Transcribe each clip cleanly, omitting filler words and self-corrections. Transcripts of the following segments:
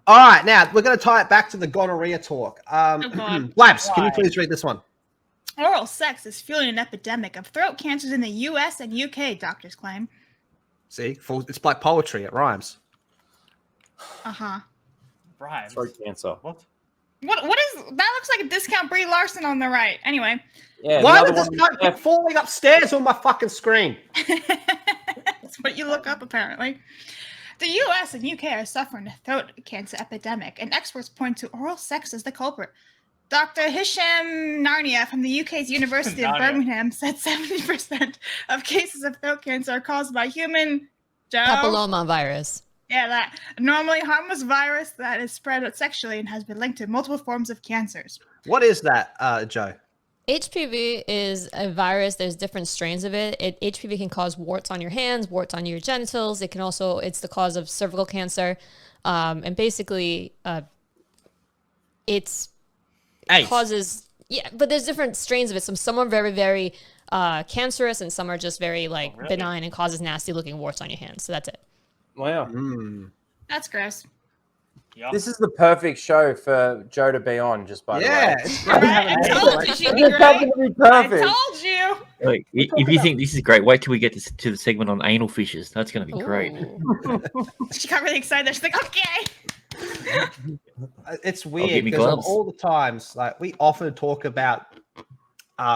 All right, now we're going to tie it back to the gonorrhea talk. Labs, can you please read this one? Oral sex is fueling an epidemic of throat cancers in the U.S. and UK, doctors claim. See, it's like poetry. It rhymes. Rhymes. Throat cancer. What? What is that? Looks like a discount Brie Larson on the right. Anyway. Yeah. Why did this guy keep falling upstairs on my fucking screen? That's what you look up, apparently. The U.S. and UK are suffering a throat cancer epidemic, and experts point to oral sex as the culprit. Dr. Hisham Narnia from the UK's University of Birmingham said 70% of cases of throat cancer are caused by human papilloma virus. Yeah, that normally harmless virus that is spread sexually and has been linked to multiple forms of cancers. What is that, Joe? HPV is a virus. There's different strains of it. HPV can cause warts on your hands, warts on your genitals. It can also, it's the cause of cervical cancer. And basically, it causes, but there's different strains of it. Some are very, very cancerous, and some are just very benign and causes nasty looking warts on your hands. So that's it. Wow. That's gross. Yep. This is the perfect show for Joe to be on, just by the way. It's Right? I told you she'd be great. Perfect. I told you. Like, if you think this is great, wait till we get to the segment on anal fishes. That's going to be great. She got really excited. She's like, okay. It's weird because all the times, like we often talk about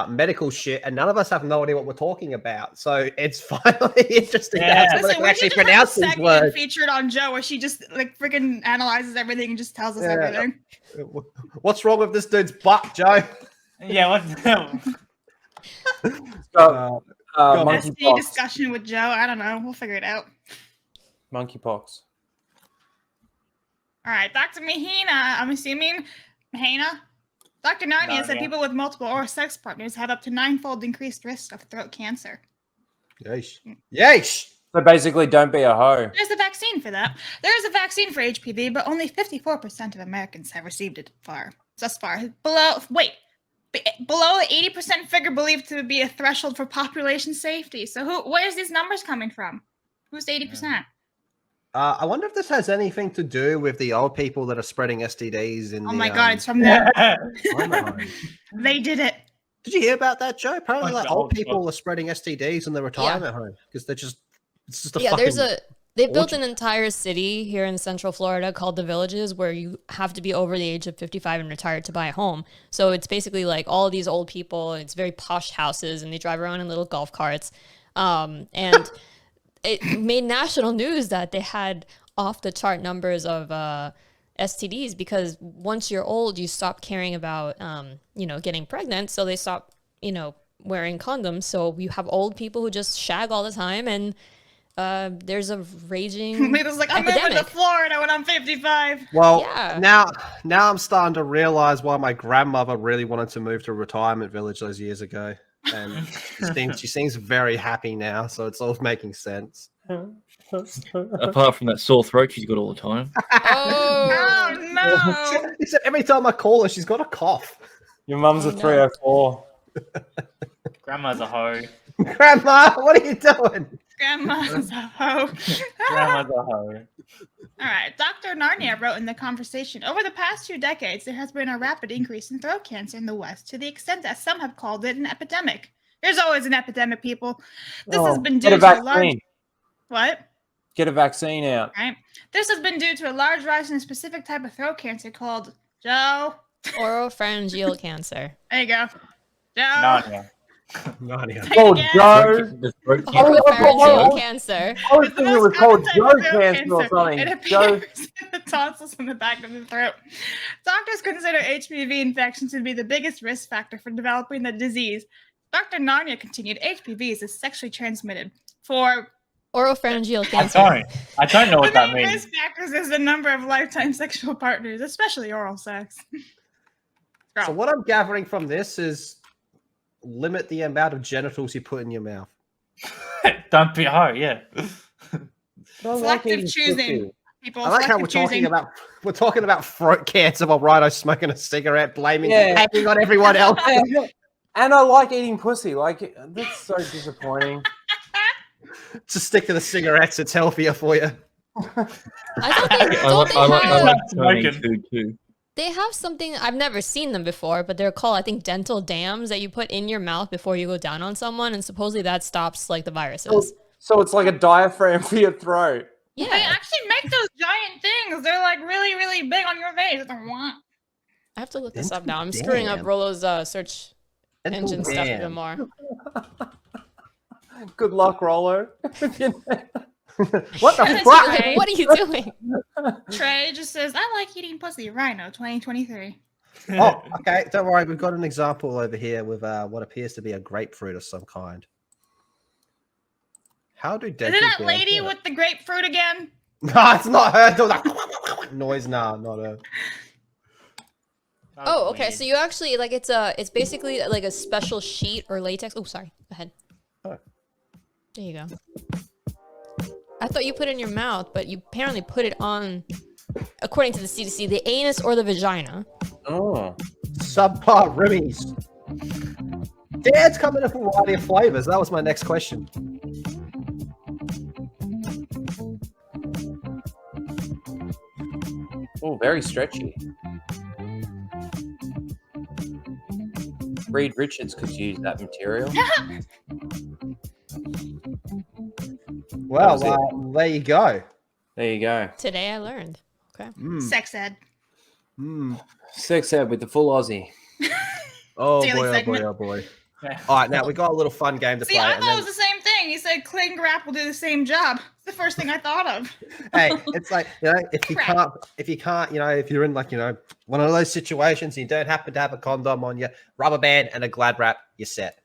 medical shit, and none of us have no idea what we're talking about. So it's finally interesting to have someone that can actually pronounce these words. Featured on Joe, where she just freaking analyzes everything and just tells us everything. What's wrong with this dude's butt, Joe? Yeah, what? STD discussion with Joe. I don't know. We'll figure it out. Monkeypox. All right, Dr. Mahina. I'm assuming Mahina. Dr. Narnia said people with multiple oral sex partners have up to 9-fold increased risk of throat cancer. Yeesh. Yeesh. So basically, don't be a hoe. There's a vaccine for that. There is a vaccine for HPV, but only 54% of Americans have received it thus far. Below the 80% figure believed to be a threshold for population safety. So where's these numbers coming from? Who's 80%? I wonder if this has anything to do with the old people that are spreading STDs in my God, it's from them. They did it. Did you hear about that, Joe? Apparently, old people are spreading STDs in the retirement home because it's just a fucking they built an entire city here in Central Florida called the Villages, where you have to be over the age of 55 and retired to buy a home. So it's basically like all of these old people. It's very posh houses, and they drive around in little golf carts. And it made national news that they had off the chart numbers of STDs, because once you're old, you stop caring about, getting pregnant. So they stop, wearing condoms. So you have old people who just shag all the time, and there's a raging It was like, I'm moving to Florida when I'm 55. Well, now I'm starting to realize why my grandmother really wanted to move to a retirement village those years ago. And she seems very happy now, so it's all making sense. Apart from that sore throat she's got all the time. Oh no! He said every time I call her, she's got a cough. Your mum's a 304. Grandma's a hoe. Grandma, what are you doing? Grandma's a hoe. Grandma's a hoe. All right. Dr. Narnia wrote in the conversation, over the past 2 decades, there has been a rapid increase in throat cancer in the West, to the extent that some have called it an epidemic. There's always an epidemic, people. This has been due to a large... What? Get a vaccine out. Right. This has been due to a large rise in a specific type of throat cancer called, Joe? Oropharyngeal cancer. There you go. Joe? Narnia. Oh, Joe. Oropharyngeal cancer. I was thinking it was called Joe cancer or something. It appears in the tonsils in the back of the throat. Doctors consider HPV infection to be the biggest risk factor for developing the disease. Dr. Narnia continued, HPV is sexually transmitted. For oropharyngeal cancer. I don't know what that the main means. risk factors is the number of lifetime sexual partners, especially oral sex. So what I'm gathering from this is limit the amount of genitals you put in your mouth. Don't be a hoe, yeah. Selective choosing. People, I like how we're talking about throat cancer while Rhino's smoking a cigarette, blaming hanging on everyone else. And I like eating pussy. Like, that's so disappointing. Just stick to the cigarettes; it's healthier for you. I thought they, I don't like they have, Chinese Smoking. food too. they have something, I've never seen them before, but they're called, I think, dental dams that you put in your mouth before you go down on someone, and supposedly that stops like the viruses. So it's like a diaphragm for your throat. They Yeah, actually make those giant things. They're like really, really big on your face. It's like, "Wah." I have to look this up Dental now. I'm screwing up dam. Rollo's search Dental engine stuff even dam. more. Good luck, Rollo. What the That's fuck? right. What are you doing? Trey just says, I like eating pussy. Rhino 2023. Oh, okay. Don't worry. We've got an example over here with what appears to be a grapefruit of some kind. How do Is dental it that dams lady work? with the grapefruit again? No, it's not her. Do that noise. Nah, not her. Oh, okay. So you actually like it's basically like a special sheet or latex. Oh, sorry. Go ahead. Oh. There you go. I thought you put it in your mouth, but you apparently put it on, according to the CDC, the anus or the vagina. Oh. Subpart Rimmies. Dad's come in a variety of flavors. That was my next question. Oh, very stretchy. Reed Richards could use that material. Well, That was there you go. There you go. Today I learned. Okay. Mm, Sex ed. mm. Sex ed with the full Aussie. Oh Daily boy, oh boy, segment. oh boy. All right, now we got a little fun game to See, play. I and thought it then- was the same thing. He said cling wrap will do the same job. It's the first thing I thought of. Hey, it's like, if you can't, if you're in like, one of those situations, you don't happen to have a condom on you, rubber band and a glad wrap, you're set.